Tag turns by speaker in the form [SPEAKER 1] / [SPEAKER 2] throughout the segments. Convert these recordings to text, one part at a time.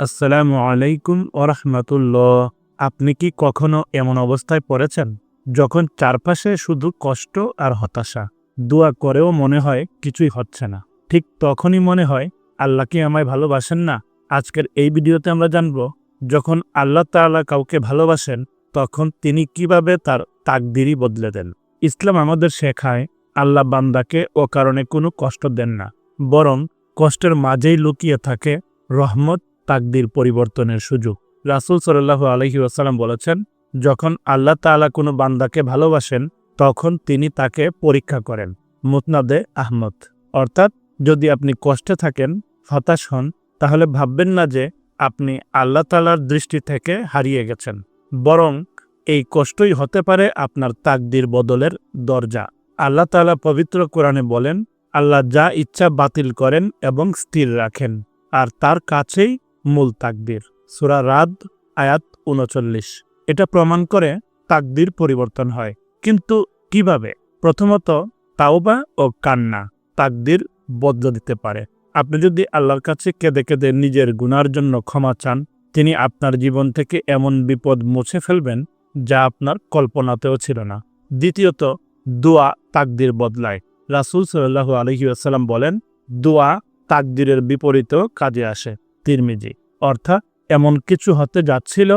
[SPEAKER 1] আসসালামু আলাইকুম ওরহমাতুল্লাহ। আপনি কি কখনো এমন অবস্থায় পড়েছেন যখন চারপাশে শুধু কষ্ট আর হতাশা, দোয়া করেও মনে হয় কিছুই হচ্ছে না? ঠিক তখনই মনে হয় আল্লাহ কি আমায় ভালোবাসেন না? আজকের এই ভিডিওতে আমরা জানব, যখন আল্লাহ তাআলা কাউকে ভালোবাসেন তখন তিনি কিভাবে তার তাকদিরই বদলে দেন। ইসলাম আমাদের শেখায় আল্লাহ বান্দাকে অকারণে কোনো কষ্ট দেন না, বরং কষ্টের মাঝেই লুকিয়ে থাকে রহমত, তাকদির পরিবর্তনের সুযোগ। রাসূল সাল্লাল্লাহু আলাইহি ওয়াসাল্লাম বলেছেন, যখন আল্লাহ তাআলা কোনো বান্দাকে ভালোবাসেন তখন তিনি তাকে পরীক্ষা করেন। মুসনাদে আহমদ। অর্থাৎ, যদি আপনি কষ্টে থাকেন, হতাশ হন, তাহলে ভাববেন না যে আপনি আল্লাহ তাআলার দৃষ্টি থেকে হারিয়ে গেছেন, বরং এই কষ্টই হতে পারে আপনার তাকদির বদলের দরজা। আল্লাহ তাআলা পবিত্র কোরআনে বলেন, আল্লাহ যা ইচ্ছা বাতিল করেন এবং স্থির রাখেন, আর তার কাছেই মূল তাকদির। সূরা রাদ আয়াত ৩৯। এটা প্রমাণ করে তাকদির পরিবর্তন হয়। কিন্তু কিভাবে? প্রথমত, তাওবা ও কান্না তাকদির বদলে দিতে পারে। আপনি যদি আল্লাহর কাছে কেঁদে কেঁদে নিজের গুনার জন্য ক্ষমা চান, তিনি আপনার জীবন থেকে এমন বিপদ মুছে ফেলবেন যা আপনার কল্পনাতেও ছিল না। দ্বিতীয়ত, দোয়া তাকদির বদলায়। রাসূল সাল্লাল্লাহু আলাইহি ওয়াসাল্লাম বলেন, দোয়া তাকদিরের বিপরীতেও কাজে আসে। তিরমিজি। অর্থাৎ, এমন কিছু হতে যাচ্ছিল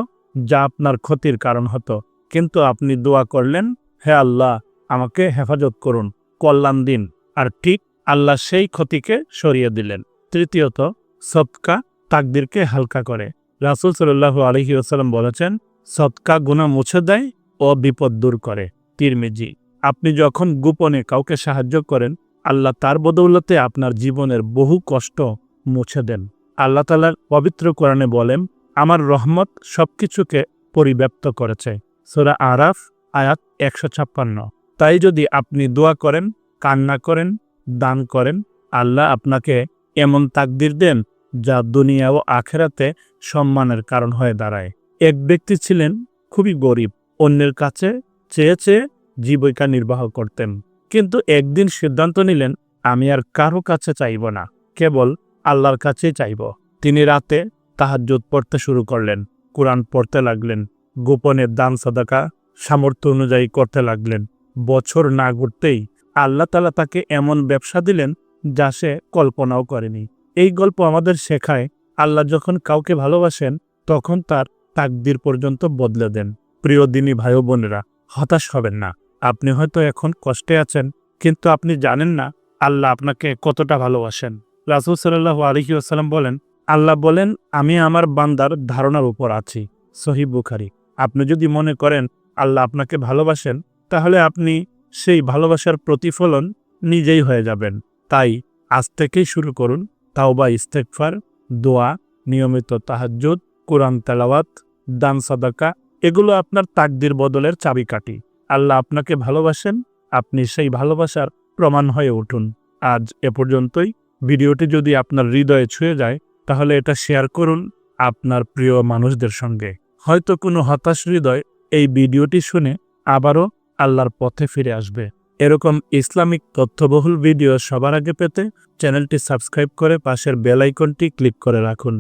[SPEAKER 1] যা আপনার ক্ষতির কারণ হতো, কিন্তু আপনি দোয়া করলেন, হে আল্লাহ, আমাকে হেফাজত করুন, কল্যাণ দিন, আর ঠিক আল্লাহ সেই ক্ষতিকে সরিয়ে দিলেন। তৃতীয়ত, সদকা তাকদিরকে হালকা করে। রাসূল সাল্লাল্লাহু আলাইহি ওয়াসাল্লাম বলেছেন, সদকা গুনাহ মুছে দেয় ও বিপদ দূর করে। তিরমিজি। আপনি যখন গোপনে কাউকে সাহায্য করেন, আল্লাহ তার বদৌলতে আপনার জীবনের বহু কষ্ট মুছে দেন। আল্লাহ তাআলার পবিত্র কোরআনে বলেন, আমার রহমত সবকিছুকে পরিব্যাপ্ত করেছে। সূরা আরাফ আয়াত ১৫৬। তাই যদি আপনি দোয়া করেন, কান্না করেন, দান করেন, আল্লাহ আপনাকে এমন তাকদির দেন যা দুনিয়া ও আখিরাতে সম্মানের কারণ হয়ে দাঁড়ায়। এক ব্যক্তি ছিলেন খুবই গরিব, অন্যের কাছে চেয়ে চেয়ে জীবিকা নির্বাহ করতেন। কিন্তু একদিন সিদ্ধান্ত নিলেন, আমি আর কারো কাছে চাইব না, কেবল আল্লাহর কাছেই চাইব। তিনি রাতে তাহাজ্জুদ পড়তে শুরু করলেন, কোরআন পড়তে লাগলেন, গোপনে দান সাদাকা সামর্থ্য অনুযায়ী করতে লাগলেন। বছর না ঘুরতেই আল্লাহ তাআলা তাকে এমন ব্যবসা দিলেন যা সে কল্পনাও করেনি। এই গল্প আমাদের শেখায়, আল্লাহ যখন কাউকে ভালোবাসেন তখন তার তাকদির পর্যন্ত বদলে দেন। প্রিয় দিনী ভাই ও বোনেরা, হতাশ হবেন না। আপনি হয়তো এখন কষ্টে আছেন, কিন্তু আপনি জানেন না আল্লাহ আপনাকে কতটা ভালোবাসেন। রাসূল সাল্লাল্লাহু আলাইহি ওয়াসাল্লাম বলেন, আল্লাহ বলেন, আমি আমার বান্দার ধারণার উপর আছি। সহিহ বুখারী। আপনি যদি মনে করেন আল্লাহ আপনাকে ভালোবাসেন, তাহলে আপনি সেই ভালোবাসার প্রতিফলন নিজেই হয়ে যাবেন। তাই আজ থেকেই শুরু করুন তাওবা, ইস্তেগফার, দোয়া, নিয়মিত তাহাজ্জুদ, কোরআন তেলাওয়াত, দান সাদাকা। এগুলো আপনার তাকদির বদলের চাবিকাঠি। আল্লাহ আপনাকে ভালোবাসেন, আপনি সেই ভালোবাসার প্রমাণ হয়ে উঠুন। আজ এ পর্যন্তই। ভিডিওটি যদি আপনার হৃদয়ে ছুঁয়ে যায়, তাহলে এটা শেয়ার করুন আপনার প্রিয় মানুষদের সঙ্গে। হয়তো কোনো হতাশ হৃদয় এই ভিডিওটি শুনে আবারও আল্লাহর পথে ফিরে আসবে। এরকম ইসলামিক তথ্যবহুল ভিডিও সবার আগে পেতে চ্যানেলটি সাবস্ক্রাইব করে পাশের বেল আইকনটি ক্লিক করে রাখুন।